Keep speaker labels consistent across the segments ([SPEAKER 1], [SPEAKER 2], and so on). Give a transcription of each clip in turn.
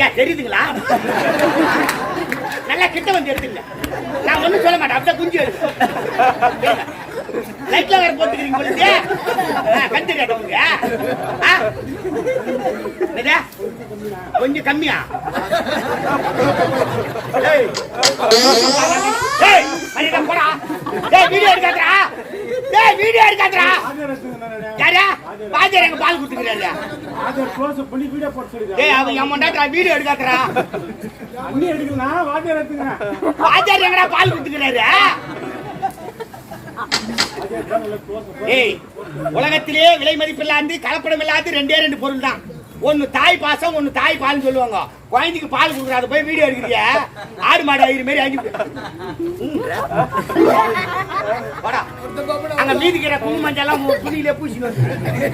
[SPEAKER 1] ஐயா தெரியுதுங்களா? நல்லா கிட்ட வந்து எடுத்துங்க. நான் ஒண்ணும் சொல்ல மாட்டேன், அப்படியே குஞ்சு எடுத்து லைட்ல வேற போட்டுக்கிறீங்க போலுங்க. கண்டு கேட்டவங்க கொஞ்சம் கம்மியா. போடா வீடியோ எடுக்காதரா, வீடியோ எடுக்காதரா. யாரா பாஜர் எங்க பால் குடுத்துக்கிறாரு? அவங்க எம்மண்டா வீடியோ எடுக்காதரா. பாஜர் எங்கடா பால் குடுத்துக்கிறாரு? ஏய், உலகத்திலே விலை மதிப்பில்லாது கலப்படம் இல்லாத ரெண்டே ரெண்டு பொருள் தான். ஒன்னு தாய் பாசம், ஒன்னு தாய் பால்னு சொல்லுவாங்க. குழந்தைக்கு பால் கொடுக்குறாத போய் வீடியோ எடுக்கிறீங்க. ஆடு மாடு ஆயிரம் மாரி ஆகி அங்க மீதிக்கிற குங்கும மஞ்சள் புதியில பூசி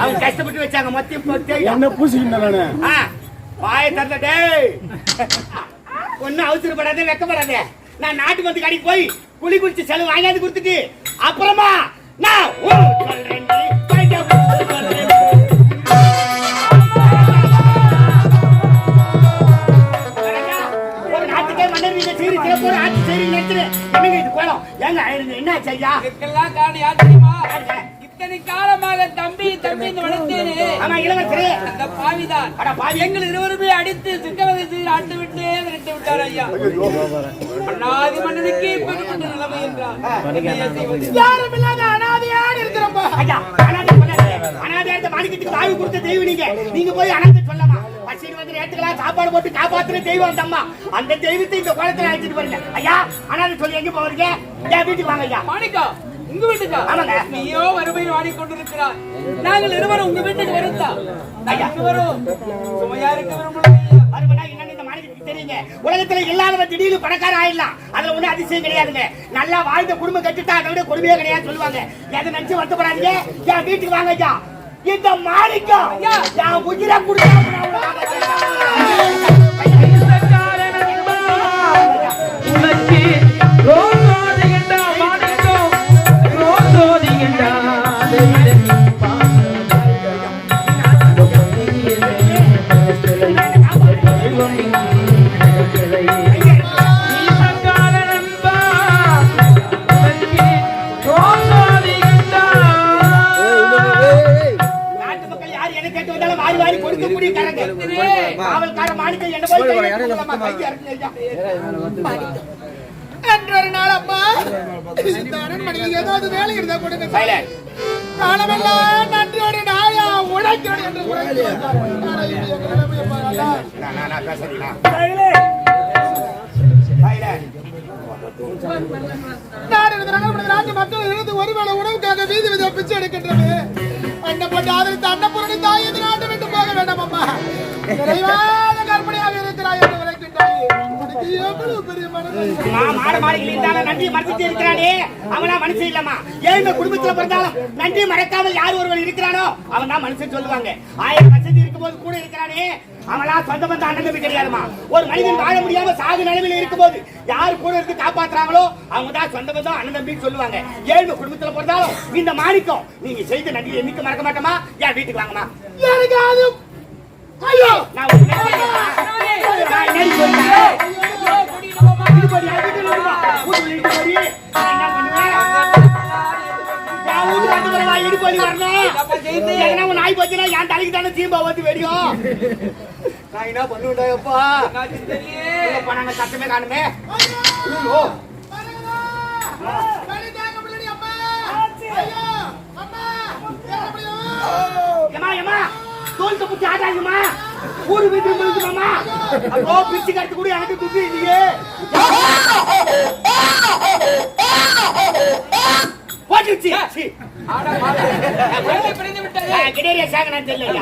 [SPEAKER 1] அவங்க கஷ்டப்பட்டு வச்சாங்க. மொத்தம் பூசிக்கிட்டேன் வாய தரல. டேய் ஒன்னும் அவசரப்படாத, வெக்கப்படாத. நான் நாட்டு வந்து கடைக்கு போய் குளி குளிச்சு செலவு வாங்கியாந்து கொடுத்துட்டு அப்புறமா நான் ஒரு நாட்டுக்கே மன்னர் நீங்க சீரி சிறப்பு ஆட்சி சரி நிறுத்துறேன். என்னங்க இது கோலம்? ஏங்க என்ன செய்யா?
[SPEAKER 2] இதுக்கெல்லாம் காரணம் யார் தெரியுமா? இத்தனை காலமாக தம்பி தம்பி வளர்த்தேனே.
[SPEAKER 1] ஆமா இளவரசரே,
[SPEAKER 2] அந்த பாவிதான். அட பாவி, எங்கள் இருவருமே அடித்து சிக்கவதை செய்து ஆட்டு விட்டு விரட்டி விட்டார் ஐயா. அண்ணாதி மன்னனுக்கு இப்படிப்பட்ட நிலைமை என்றார். யாரும் இல்லாத அனாதையாக இருக்கிறப்ப
[SPEAKER 1] ஐயா அனாதையார்த்த மாணிக்கத்துக்கு வாங்கி கொடுத்த தெய்வம் நீங்க. நீங்க போய் அனாதை சொல்லமா? பசியில் வந்து நேரத்துக்கெல்லாம் சாப்பாடு போட்டு காப்பாத்துற தெய்வம் அந்த அம்மா. அந்த தெய்வத்தை இந்த குளத்துல அழைச்சிட்டு போறீங்க ஐயா. அனாதை சொல்லி எங்க போறீங்க? என் வீட்டுக்கு வாங்க ஐயா.
[SPEAKER 2] மாணிக்கா, உங்க வீட்டுக்கா? ஆமாங்க. நீயோ வறுமையில் வாடிக்கொண்டிருக்கிறார். நாங்கள் இருவரும் உங்க வீட்டுக்கு வருந்தா ஐயா. இருவரும் சுமையா இருக்க விரும்புகிறோம்.
[SPEAKER 1] வருவனா என்னன்னு இந்த மாணிக்கத்துக்கு தெரியுங்க. உலகத்துல இல்லாதவன் திடீர்னு பணக்கார ஆயிடலாம். அதுல ஒண்ணு அதிசயம் கிடையாதுங்க. நல்லா வாழ்ந்த குடும்பம் கட்டிட்டா அதை விட கொடுமையே கிடையாது சொல்லுவாங்க. எதை நினைச்சு வருத்தப்படாதீங்க. என் வீட்டுக்கு வாங்க ஐயா. இந்த மாணிக்கம் என் உயிரை கொடுத்தா
[SPEAKER 2] அன்றொரு நாள் அம்மா ஏதாவது வேலை இருந்தா கொடுங்க. காலமெல்லாம் நன்றியோடு நாயா உழைக்கிறோம் என்று நாட்டு மக்கள் இருந்து ஒருவேளை உணவுக்காக வீதி வித பிச்சை எடுக்கின்றது. அண்ணப்பட்டு ஆதரித்த அன்னபூரணி தாய் இந்த நாட்டை விட்டு போக வேண்டாம் அம்மா. நிறைவாத கற்பனையாக இருக்கிறாய் என்று விளக்கின்றாய்.
[SPEAKER 1] நன்றி மறந்துட்டு இருக்கிறானே அவனா மனுஷன் இல்லமா. ஏழு குடும்பத்துல பிறந்தாலும் நன்றி மறக்காமல் யார் ஒருவன் இருக்கிறானோ அவன் தான் மனுஷன் சொல்லுவாங்க. 1000 வசதி இருக்கும் போது கூட இருக்கிறானே அவனா சொந்த பந்த அண்ணன் தம்பி கிடையாதுமா. ஒரு மனிதன் வாழ முடியாம சாகு நிலைமையில இருக்கும் போது யாரு கூட இருந்து காப்பாத்துறாங்களோ அவங்க தான் சொந்த பந்தம் அண்ணன் தம்பின்னு சொல்லுவாங்க. ஏழு குடும்பத்துல பிறந்தாலும் இந்த மாணிக்கம் நீங்க செய்த நன்றி என்னைக்கு மறக்க மாட்டோமா. என் வீட்டுக்கு வாங்கம்மா.
[SPEAKER 2] எனக்கு அது ஐயோ
[SPEAKER 1] நான் நாய் போச்சுன்னா என் தலைக்கு தானே தீம்பா வந்து வெடியும். நான் என்ன பண்ணுவேன்டாப்பா நாங்க சத்தமே காணுமே. தோல் தப்புச்சு ஆடாதுமா. ஊரு வீட்டு முடிஞ்சுமாமா. அப்போ பிச்சு கட்டு கூட எனக்கு துப்பி இல்லையே. போட்டுச்சு கிடையாது சாங்க நான் தெரியல.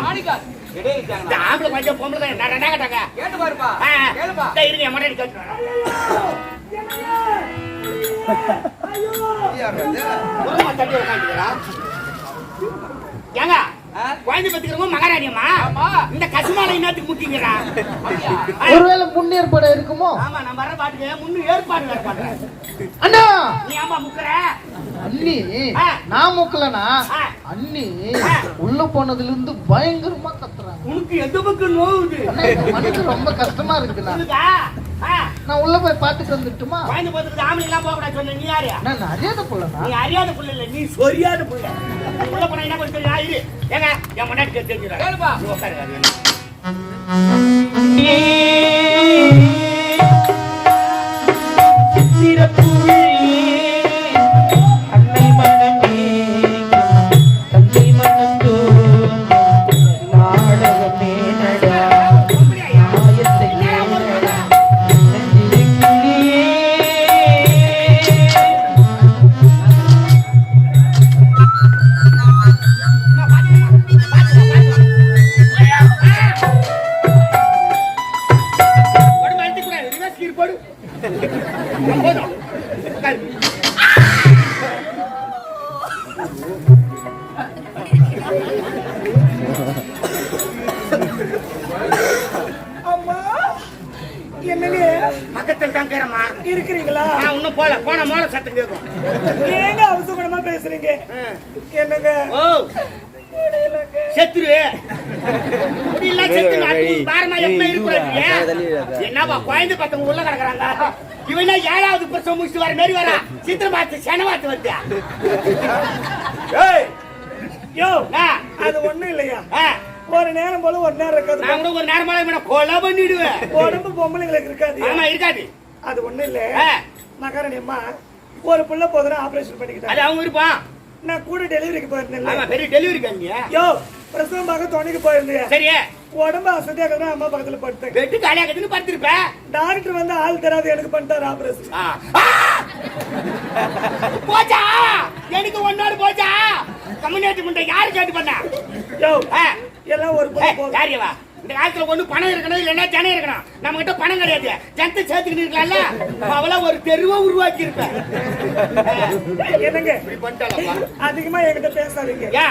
[SPEAKER 1] ஆம்பளை கொஞ்சம் பொம்பளை தான் கேட்டாங்க. இருங்க மொட்டை கேட்டு தட்டி உட்காந்துக்கிறா. ஏங்க குழந்தை பத்துக்கிறவங்க மகாராணியம்மா இந்த கசுமால இன்னத்துக்கு முக்கிங்கிறா.
[SPEAKER 2] ஒருவேளை முன்னேற்பாடு இருக்குமோ?
[SPEAKER 1] ஆமா நான் வர பாட்டுக்கு முன்னு ஏற்பாடு வேற பண்றேன்.
[SPEAKER 2] அண்ணா
[SPEAKER 1] நீ ஆமா முக்கற
[SPEAKER 2] அண்ணி
[SPEAKER 1] ஆ.
[SPEAKER 2] நான் மூக்கலனா
[SPEAKER 1] ஆ.
[SPEAKER 2] அண்ணி
[SPEAKER 1] ஆ.
[SPEAKER 2] உள்ள போனதுல இருந்து பயங்கரமா கத்துறாங்க.
[SPEAKER 1] உனக்கு எந்த பக்கம் நோவுது?
[SPEAKER 2] அண்ணா, எனக்கு மனசு ரொம்ப கஷ்டமா இருக்குண்ணா.
[SPEAKER 1] இருக்கா?
[SPEAKER 2] நான் உள்ள போய் பார்த்துட்டு வந்துட்டுமா?
[SPEAKER 1] குழந்தை பார்த்துட்டு ஆம்பளை எல்லாம் போக கூடாது சொன்ன நீ யாரு?
[SPEAKER 2] நான் அறியாத புள்ளனா?
[SPEAKER 1] நீ அறியாத புள்ள இல்ல, நீ சொரியாத புள்ள. உள்ள போனா என்ன கொஞ்சம் இரு. ஏங்க என் முன்னாடி தெரிஞ்சுக்கிறேன்.
[SPEAKER 3] கேளுப்பா.
[SPEAKER 1] நீ உட்காரு. அது
[SPEAKER 3] அன்னை மனமே தந்தை மனத்தோ நாடகமே நடா ஆயத்தை
[SPEAKER 2] அம்மா என்னங்க
[SPEAKER 1] பக்கத்தில் தான் கேறமா
[SPEAKER 2] இருக்கிறீங்களா?
[SPEAKER 1] நான் இன்னும் போன மோள சத்தம் கேட்கும்.
[SPEAKER 2] ஏங்க அவசரமா பேசுறீங்க? என்னங்க
[SPEAKER 1] ஓ செத்துரு முடியல செத்து நாட்டு பாரமா எப்ப இருக்கிறாங்க. என்னப்பா குழந்தை பத்தவங்க உள்ள கிடக்குறாங்க. இவனா 7வது பிரசவம் முடிச்சுட்டு வர மாரி வரா. சித்திரமாத்து செனவாத்து வருதா?
[SPEAKER 2] யோ
[SPEAKER 1] ஆ,
[SPEAKER 2] அது ஒண்ணும் இல்லையா?
[SPEAKER 1] ஆ,
[SPEAKER 2] ஒரு நேரம் போல ஒரு நேரம் இருக்காது.
[SPEAKER 1] நான் கூட ஒரு நேரமா இவனை கொலை பண்ணிடுவேன்.
[SPEAKER 2] உடம்பு பொம்பளைங்களுக்கு இருக்காது.
[SPEAKER 1] ஆமா இருக்காது.
[SPEAKER 2] அது ஒண்ணும் இல்ல.
[SPEAKER 1] ஆ,
[SPEAKER 2] மகாராணி அம்மா ஒரு புள்ள போதுனா ஆபரேஷன் பண்ணிக்கிட்டாங்க.
[SPEAKER 1] அது அவங்க இருப்பான்.
[SPEAKER 2] நான் கூட டெலிவரிக்கு போயிருந்தேன்.
[SPEAKER 1] ஆமா பெரிய டெலிவரி காமியா.
[SPEAKER 2] யோ பிரசவம் பார்க்க துணைக்கு போயிருந்தேன்.
[SPEAKER 1] சரி
[SPEAKER 2] உடம்பு அசதியாக இருக்கிற அம்மா பக்கத்துல படுத்தேன்.
[SPEAKER 1] வெட்டு காலியாக்குதுன்னு படுத்திருப்பேன்.
[SPEAKER 2] டாக்டர் வந்து ஆள் தராது எனக்கு பண்ணிட்டாரு ஆபரேஷன்.
[SPEAKER 1] ஆ. ஆ! போச்சா எனக்கு ஒன்னோடு போச்சா. கம்யூனிட்டி முண்டை யாரு கேட்டு பண்ணா?
[SPEAKER 2] யோ
[SPEAKER 1] ஆ,
[SPEAKER 2] எல்லாம் ஒரு புள்ள போதும்.
[SPEAKER 1] யாரியவா இந்த காலத்துல ஒண்ணு பணம் இருக்கணும் இல்லன்னா ஜனம் இருக்கணும். நம்ம கிட்ட பணம் கிடையாது. ஜனத்தை சேர்த்துக்கிட்டு இருக்கலாம்ல. அவள ஒரு தெருவை உருவாக்கி இருப்பேன்.
[SPEAKER 2] என்னங்க
[SPEAKER 1] இப்படி பண்ணிட்டாலப்பா.
[SPEAKER 2] அதிகமா என்கிட்ட பேசாதீங்க.
[SPEAKER 1] யா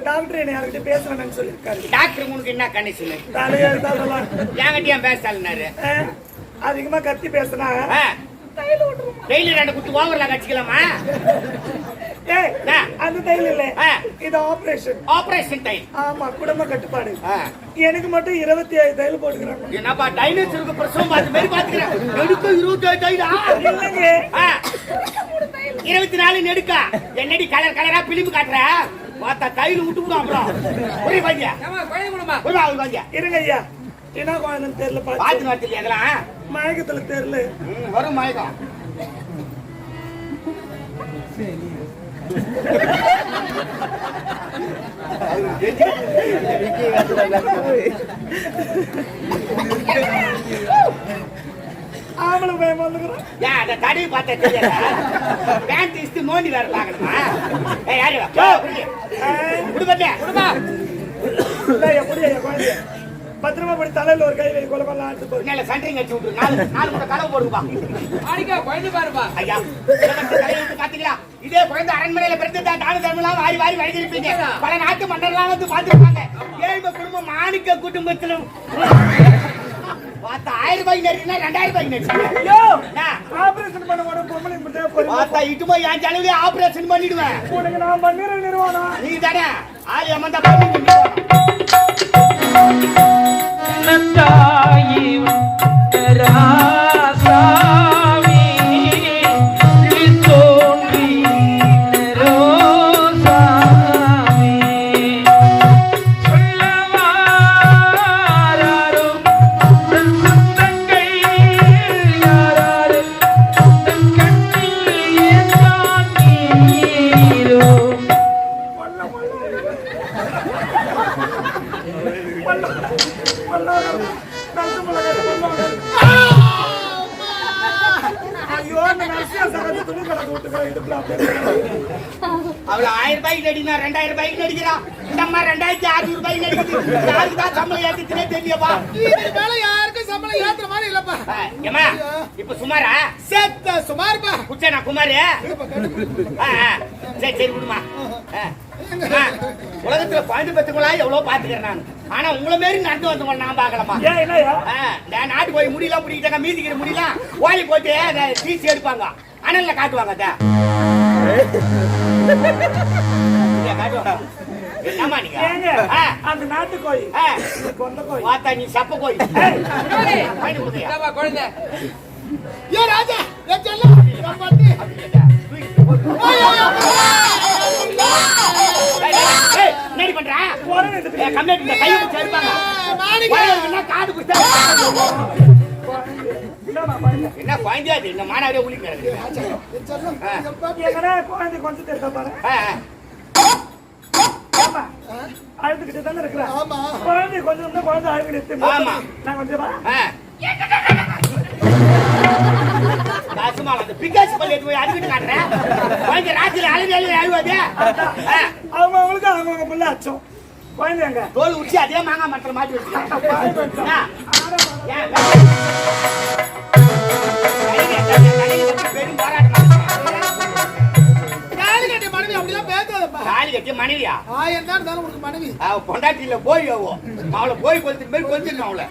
[SPEAKER 2] டாக்டர் என்ன யார்கிட்ட பேசணும்னு சொல்லிருக்காரு.
[SPEAKER 1] டாக்டர் உனக்கு என்ன கண்டிஷன்?
[SPEAKER 2] தலையெழுத்தாடலாம்.
[SPEAKER 1] என்கிட்ட ஏன் பேசாலுனாரு?
[SPEAKER 2] அதிகமா கத்தி பேசினா
[SPEAKER 1] டெய்லி 2 குத்து ஓவர்ல கட்சிக்கலாமா?
[SPEAKER 2] ஏய்
[SPEAKER 1] ஆ.
[SPEAKER 2] அந்த தையல் இல்ல.
[SPEAKER 1] ஆ.
[SPEAKER 2] இது ஆபரேஷன்.
[SPEAKER 1] Operation time.
[SPEAKER 2] ஆமா குடும்ப கட்டுப்பாடு.
[SPEAKER 1] ஆ.
[SPEAKER 2] எனக்கு மட்டும் 25 தையல் போட்டுக்கிறாங்க.
[SPEAKER 1] என்னப்பா டைனோசருக்கு பிரசவம் பார்த்த மாதிரி பாத்துக்கிறேன். நெடுக்க 25 தைலா?
[SPEAKER 2] இல்லங்க.
[SPEAKER 1] ஆ. 24 நெடுக்கா. என்னடி கலர் கலரா பிலிம் காட்டுற? பார்த்தா தைல விட்டு விடும் அப்புறம். ஒரே பாத்தியா?
[SPEAKER 3] குழந்தை கொடுமா
[SPEAKER 1] ஒரு ஆள் பாத்தியா?
[SPEAKER 2] இருங்க ஐயா. என்ன குழந்தைன்னு தெரியல பாத்து.
[SPEAKER 1] பாத்து வரத்துல அதெல்லாம்
[SPEAKER 2] மயக்கத்துல தெரியல.
[SPEAKER 1] வரும் மயக்கம்.
[SPEAKER 2] ஆம்பளை பையன் வந்துக்கிறான்.
[SPEAKER 1] ஏன் அந்த தடவி பார்த்தா தெரியாதா? பேண்ட் இஸ்து நோண்டி வேற பாக்கணுமா? ஏய் யாரு வா? குடும்பத்தே குடும்பா.
[SPEAKER 2] எப்படி ஐயா குழந்தை பத்திரமா படி தலையில ஒரு கை வை கொலமெல்லாம் ஆட்டு போய்.
[SPEAKER 1] என்ன சென்டரிங் அடிச்சு விட்டு நாலு கூட கலவு போடுப்பா.
[SPEAKER 3] ஆடிக்கா குழந்தை பாருப்பா.
[SPEAKER 1] ஐயா தலையை விட்டு பாத்தீங்களா? இதே குழந்தை அரண்மனையில பிறந்து தான் தான தர்மலாம் வாரி வாரி வழங்கிருப்பீங்க. பல நாட்டு மன்னர்லாம் வந்து பாத்துருப்பாங்க. ஏழ்மை குடும்பம் மாணிக்க குடும்பத்திலும் பார்த்தா 1000 ரூபாய் நெருங்கினா 2000 ரூபாய் நெருங்கினா.
[SPEAKER 2] யோ ஆபரேஷன் பண்ண உடனே பொம்பளை மட்டும் போய்
[SPEAKER 1] பார்த்தா இட்டுமா என் செலவுலயே ஆபரேஷன் பண்ணிடுவேன்.
[SPEAKER 2] உனக்கு நான் பண்ணிடுற நிறுவனம்.
[SPEAKER 1] நீ தானே ஆளி அம்மந்தா பண்ணி
[SPEAKER 3] நந்தாயி ராசாவி தோன்றி ரோசாவி சொல்லவாரோ தங்கை யாரோ தன் கண்ணில் ஏந்தான் நீரோ
[SPEAKER 2] ஐயோ அந்த நர்சியா சகத்து துணி கலந்து விட்டுக்கிறேன் இடுப்புல அப்படியே.
[SPEAKER 1] அவள 1000 ரூபாய்க்கு நடினா 2000 ரூபாய்க்கு நடிக்கிறா. இந்த அம்மா 2600 ரூபாய்க்கு நடிக்குது. யாருக்கு தான் சம்பளம் ஏத்திட்டே தெரியப்பா.
[SPEAKER 2] இதுக்கு மேல யாருக்கும் சம்பளம் ஏத்துற மாதிரி இல்லப்பா.
[SPEAKER 1] ஏமா இப்ப சுமாரா
[SPEAKER 2] செத்த சுமார்ப்பா.
[SPEAKER 1] குச்சனா குமாரு. சரி சரி விடுமா. உலகத்துல குழந்தை பெற்றுங்களா எவ்வளவு பாத்துக்கிறேன் நான். ஆனா உங்களை மாரி நடந்து வந்தவங்க நான் பாக்கலாமா?
[SPEAKER 2] ஏன் என்னையா
[SPEAKER 1] நான் நாட்டு போய் முடியெல்லாம் பிடிக்கிட்டாங்க. மீதிக்கிற முடியலாம் ஓலி போட்டு அதை தீசி எடுப்பாங்க. அனல்ல காட்டுவாங்க அத. என்னம்மா நீங்க
[SPEAKER 2] ஏங்க அந்த நாட்டு கோழி கொண்ட கோழி
[SPEAKER 1] பார்த்தா நீ சப்ப கோழி
[SPEAKER 3] குழந்தை
[SPEAKER 2] ஏ ராஜா ஏ செல்லம் நான் பண்ணி
[SPEAKER 1] என்னடி பண்ற கம்ப்ளைண்ட் கை வச்சு இருப்பாங்க காது குடுத்தா என்ன குழந்தையா இது இந்த மானாவே உளி கிடக்கு
[SPEAKER 2] குழந்தை கொஞ்சம் தெரிஞ்ச பாரு அழுதுகிட்டு தானே இருக்கிறேன் குழந்தை கொஞ்சம் குழந்தை அழுகிட்டு நான் கொஞ்சமா
[SPEAKER 1] அந்த பிகாஸ் பள்ளி போய் அழுகிட்டு காட்டுறேன் குழந்தை ராத்திரி அழுது அழுவாது
[SPEAKER 2] அவங்களுக்கு அவங்க பிள்ளை அச்சம் குழந்தைங்க
[SPEAKER 1] தோல் உச்சி அதே மாங்காய் மற்ற மாட்டி வச்சுக்கலாம் பெரும் போராட்டம் தாலி கட்டிய மனைவியா
[SPEAKER 2] மனைவி
[SPEAKER 1] பொண்டாட்டியில போய் அவளை போய் கொளுத்து மாதிரி கொளுத்துக்கணும் அவளை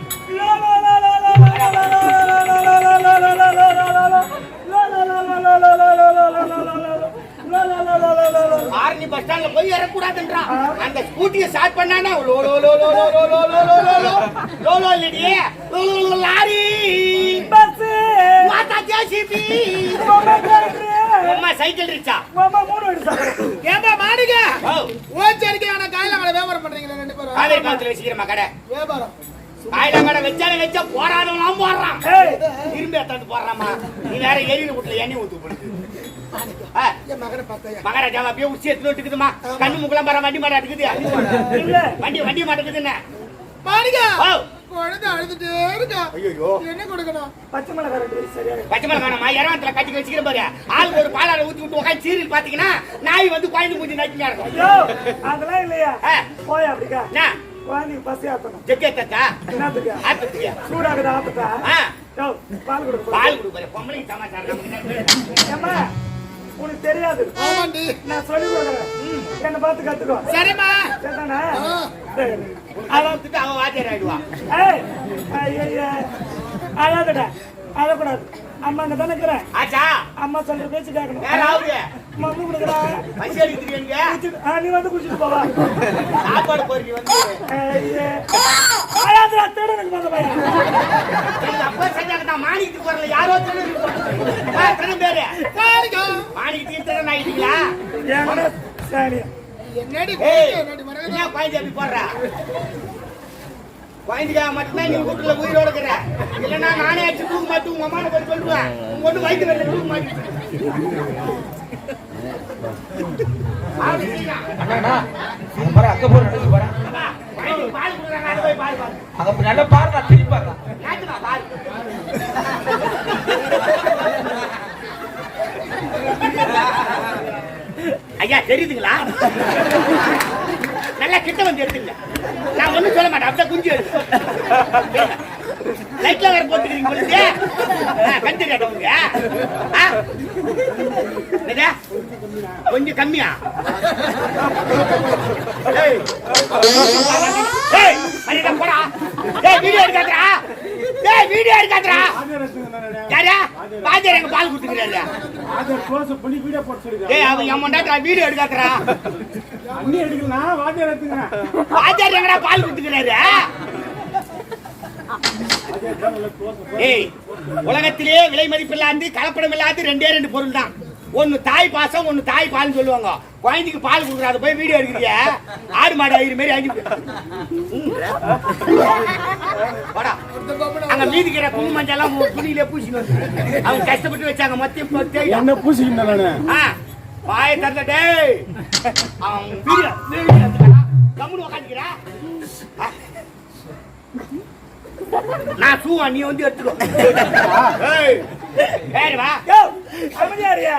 [SPEAKER 1] ஆரணி பஸ் ஸ்டாண்ட்ல போய் இறக்கூடாதுன்றான் அந்த ஸ்கூட்டியை ஸ்டார்ட் பண்ணானா லாரி
[SPEAKER 2] பஸ்
[SPEAKER 1] மாதா ஜேசிபி அம்மா சைக்கிள் ரிக்ஷா
[SPEAKER 2] ஏண்டா மாடுங்க ஓச்சரிக்கையான காயில கடை வியாபாரம் பண்றீங்களா ரெண்டு பேரும்
[SPEAKER 1] காலை காலத்துல வச்சுக்கிறமா கடை
[SPEAKER 2] வியாபாரம்
[SPEAKER 1] காயில கடை வச்சா போராடலாம் போடுறான் இரும்பு எடுத்தாந்து போடுறாமா நீ வேற எரியில வீட்டுல எண்ணெய் ஊத்து போடுது மகாராஜாவை அப்படியே உச்சி எடுத்து விட்டுக்குதுமா கண்ணு முக்கெல்லாம் பாரு வண்டி மாட்டா இருக்குது வண்டி மாட்டேங்குதுன்னு
[SPEAKER 2] மாடுங்க குழந்தை அழுதுட்டே இருக்கா
[SPEAKER 1] ஐயோ
[SPEAKER 2] என்ன கொடுக்கணும் பச்சை
[SPEAKER 1] மிளகாய் வேணாமா இரவத்துல கட்டி வச்சுக்கிற பாரு ஆளுக்கு ஒரு பாலாட ஊத்தி விட்டு உட்காந்து சீரியல் பாத்தீங்கன்னா நாய் வந்து குழந்தை மூஞ்சி நக்கிங்க இருக்கும்
[SPEAKER 2] அதெல்லாம் இல்லையா போய் அப்படிக்கா குழந்தைக்கு பசி ஆத்தணும்
[SPEAKER 1] ஜெக்கேத்தா
[SPEAKER 2] என்னத்துக்கு
[SPEAKER 1] ஆத்துக்கு
[SPEAKER 2] சூடாகுது ஆத்துட்டா பால்
[SPEAKER 1] கொடுப்பாரு பொம்பளைக்கு சமாச்சாரம்
[SPEAKER 2] ஏம்மா உனக்கு தெரியாது நான் சொல்லி கொடுக்குறேன் என்ன பார்த்து கத்துக்கோ
[SPEAKER 1] சரிம்மா
[SPEAKER 2] சரிதானே
[SPEAKER 1] அவன் அவன் வாத்தியார் ஆயிடுவான்
[SPEAKER 2] அழாதடா அழக்கூடாது அம்மா அங்க தானே இருக்கிறேன்
[SPEAKER 1] ஆச்சா
[SPEAKER 2] அம்மா சொல்ற பேச்சு கேட்கணும்
[SPEAKER 1] வேற ஆகுது
[SPEAKER 2] மம்மி கொடுக்குறா
[SPEAKER 1] பசி அடிக்கிறீங்க
[SPEAKER 2] நீ வந்து குடிச்சிட்டு போவா
[SPEAKER 1] சாப்பாடு போறீங்க வந்து
[SPEAKER 2] அழாதடா தேடு எனக்கு போத பையன்
[SPEAKER 1] அப்பா செஞ்சாங்க மாணிக்கு போறல யாரோ தேடு பேரு மாணிக்கு தீர்த்தன ஆயிட்டீங்களா
[SPEAKER 2] சரி
[SPEAKER 1] என்னடி என்ன குழந்தை அப்படி போடுறா குழந்தைக்கா மட்டும்தான் நீ வீட்டுல உயிரோட இருக்கிற இல்லைன்னா நானே அடிச்சு தூக்க மாட்டேன் உங்க அம்மா போய் சொல்லுவேன் உங்க ஒண்ணு வயிற்று வெளில தூக்க மாட்டேன் பால் கொடுக்குறாங்க அதை போய் பால் பாரு
[SPEAKER 3] நல்ல பாரு நான் திரும்பி பாரு
[SPEAKER 1] பால் ஐயா தெரியுதுங்களா நல்லா கிட்ட வந்து எடுத்துங்க நான் ஒண்ணும் சொல்ல மாட்டேன் அப்படியே குஞ்சு எடுத்து லைட்ல வேற போட்டுக்கிறீங்க உங்களுக்கு கண் தெரியாத கொஞ்சம் கம்மியா போடா வீடியோ எடுக்காதரா வீடியோ எடுக்காதரா யாரா பாஜர் எங்க பால் குடுத்துக்கிறாரு அவன் எம்மண்டாட்டா வீடியோ எடுக்காதரா பாஜர் எங்கடா பால் குடுத்துக்கிறாரு ஏய் உலகத்திலே விலை மதிப்பில்லாது கலப்படம் இல்லாத ரெண்டு பொருள் தான் ஒன்னு தாய் பாசம் ஒன்னு தாய் பால்னு சொல்லுவாங்க குழந்தைக்கு பால் கொடுக்குறாது போய் வீடியோ எடுக்கிறீங்க ஆடு மாடு ஆயிரம் மாரி ஆகி அங்க மீதிக்கிற குங்கும மஞ்சள் துணியில பூசின்னு வந்து அவங்க கஷ்டப்பட்டு வச்சாங்க மொத்தம்
[SPEAKER 2] என்ன பூசிக்கிட்டு
[SPEAKER 1] பாய தரல டேய் அவன் வீடியோ கம்முன்னு உட்காந்துக்கிறா நான் சூவா நீ வந்து எடுத்துக்கோ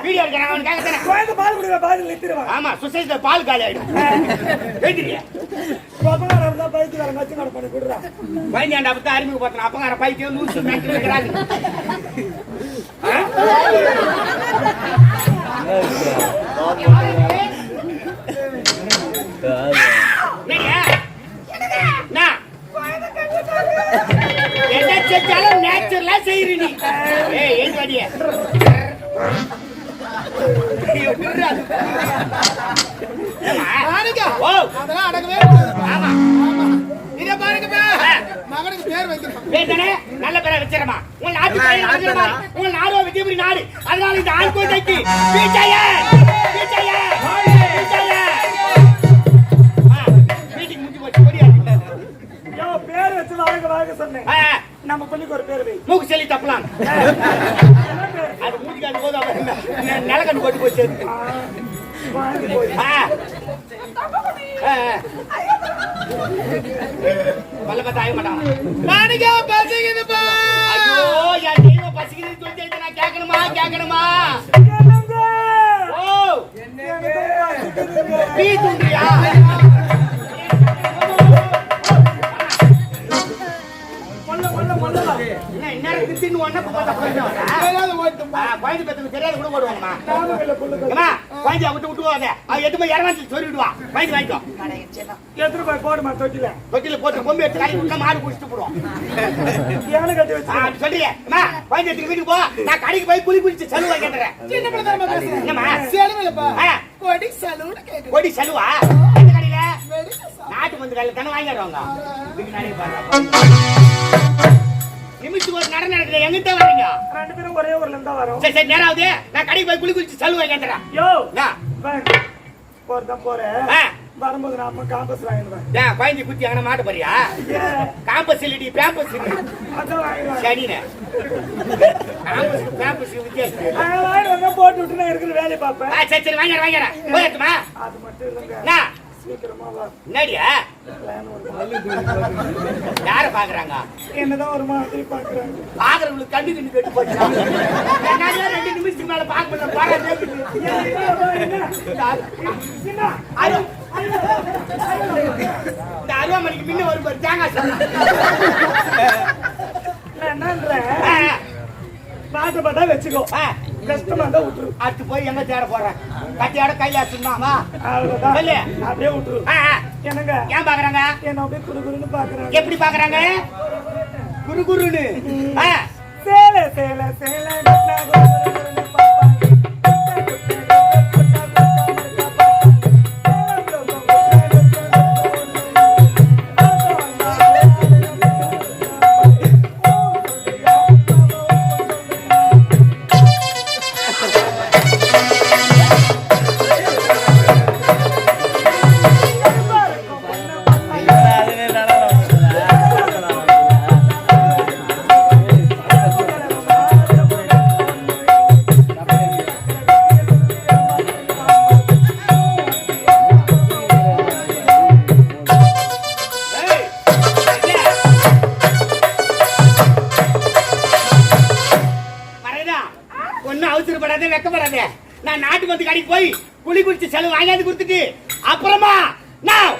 [SPEAKER 1] வீடியோ எடுக்கிறாங்க
[SPEAKER 2] பால் கொடுக்க பால் நிறுத்திடுவான்
[SPEAKER 1] ஆமா சொசைட்டில பால் காலி ஆயிடும் கேட்கிறீங்க
[SPEAKER 2] பைத்தியம் வச்சு பண்ணி கொடுறான்
[SPEAKER 1] பயந்தாண்டா பத்தி அறிமுகப்படுத்தின அப்பங்கார பைத்தியம் நூற்று மென்டல் இருக்கிறாங்க என்ன செஞ்சாலும் நேச்சுரலா செய்யறீ நீ ஏய் ஏன் வாடியே ஐயோ, பிர்ரு அது. ஏம்மா?
[SPEAKER 2] மாணிக்கா,
[SPEAKER 1] ஓ.
[SPEAKER 2] அதெல்லாம் அடக்கவே கூடாதுப்பா.
[SPEAKER 1] ஆமா.
[SPEAKER 2] ஆமா. இதை பாருங்கப்பா, மகனுக்கு பேர் வைக்கணும்.
[SPEAKER 1] பேர் தானே? நல்ல பேரை வச்சிடமா. உங்கள் நாட்டு பையன் வச்சிட மாதிரி. உங்கள் நாடோ விஜயபுரி நாடு. அதனால இந்த ஆண் குழந்தைக்கு வீட்டையே வீட்டுக்கு முடிஞ்சு போச்சு. கொடியா
[SPEAKER 4] பேர் வச்சு வாங்க சொன்னேன். நம்ம பள்ளிக்கு ஒரு பேர் வை.
[SPEAKER 1] மூக்கு செல்லி தப்பலாம். அது மூஞ்சிக்கு அது போதும். நிலக்கண்ணு போட்டு போச்சு. பல்ல பார்த்தா ஆக மாட்டான்.
[SPEAKER 2] மாணிக்கா, பசிக்குதுப்பா.
[SPEAKER 1] ஐயோ, என் தெய்வம் பசிக்குதுன்னு சொல்லி நான் கேட்கணுமா? ஓ, நீ தூண்டியா? என்ன இந்நேரம் தின்னு ஒண்ணு
[SPEAKER 2] ஏதாவது ஓட்டும்பா.
[SPEAKER 1] குழந்தை பெற்றுக்கு தெரியாது கூட போடுவாங்கம்மா. குழந்தைய விட்டு போவாங்க. அவன் 8 மணி இரவாச்சு சொல்லி விடுவா. குழந்தை வாங்கிக்கோ.
[SPEAKER 4] எத்தனை ரூபாய் போடுமா தொட்டில?
[SPEAKER 1] தொட்டில போட்டு கொம்பு எடுத்து காலி விட்டா மாடு குடிச்சிட்டு போடுவோம்.
[SPEAKER 4] ஏன்னு கட்டி வச்சு
[SPEAKER 1] சொல்றீங்க குழந்தை எடுத்து வீட்டுக்கு போ. நான் கடைக்கு போய் குளிச்சு செலவு கேட்டுறேன்.
[SPEAKER 2] சின்ன பிள்ளை தானே பேசுறேன்.
[SPEAKER 1] என்னம்மா?
[SPEAKER 2] செலவுலப்பா. கொடி செலவுன்னு கேக்குது.
[SPEAKER 1] கொடி செலவா? எந்த கடையில?
[SPEAKER 2] Medical shop.
[SPEAKER 1] நாட்டு மருந்து கடையில தானே வாங்கிடுவாங்க. நிமிஷத்துக்கு ஒரு நடக்குது. எங்கிட்ட வரீங்க?
[SPEAKER 4] 2 பேரும் ஒரே ஊர்ல இருந்தா வரோம்.
[SPEAKER 1] சரி நேராவது நான் கடைக்கு போய் குளிச்சு செலவு கேட்டுறேன்.
[SPEAKER 4] யோ,
[SPEAKER 1] நான்
[SPEAKER 4] போறதான் போறேன். வரும்போது நாம காம்பஸ் வாங்கிடுவேன்.
[SPEAKER 1] ஏன் குழந்தை குத்தி அங்கே மாட்ட போறியா? காம்பஸ் இல்லடி, பேம்பஸ் இல்லை.
[SPEAKER 4] அதான் வாங்கிடுவேன்.
[SPEAKER 1] சரிண்ணே. காம்பஸ் பேம்பஸ் வித்தியாசம்.
[SPEAKER 4] வாங்கிடுவாங்க, போட்டு விட்டு நான் இருக்கிற வேலையை பார்ப்பேன்.
[SPEAKER 1] சரி வாங்கிறேன். போயட்டுமா?
[SPEAKER 4] அது மட்டும் இல்லைங்க,
[SPEAKER 1] நான்
[SPEAKER 4] சீக்கிரமா வா.
[SPEAKER 1] என்னடியா? யார பாக்குறாங்க?
[SPEAKER 4] என்னதான் ஒரு மாதிரி பாக்குறாங்க.
[SPEAKER 1] பாக்குறவங்களுக்கு கண்டு கட்டு போச்சு. 2 நிமிஷத்துக்கு மேல பாக்க முடியல. இந்த 60 மணிக்கு முன்ன வரும் பாரு தேங்காய் சாதம்.
[SPEAKER 4] நான் என்னன்றேன், பார்த்தா வச்சுக்கோ, கஷ்டமா தான் விட்டுரு.
[SPEAKER 1] அடுத்து போய் எங்க தேட போறேன்? கட்டியோட கையா சும்மாவா?
[SPEAKER 4] அவ்வளவுதான்,
[SPEAKER 1] சொல்லு.
[SPEAKER 4] அப்படியே விட்டுரு. என்னங்க,
[SPEAKER 1] ஏன் பாக்குறாங்க?
[SPEAKER 4] என்ன அப்படியே குறுகுறுன்னு பாக்குறாங்க.
[SPEAKER 1] எப்படி பாக்குறாங்க? குறுகுறுன்னு.
[SPEAKER 4] சேல சேல சேல வெக்கப்படாத. நான் நாட்டு மருந்து கடைக்கு போய் குளிச்சு செலவு வாங்கியாந்து கொடுத்துட்டு அப்புறமா நான்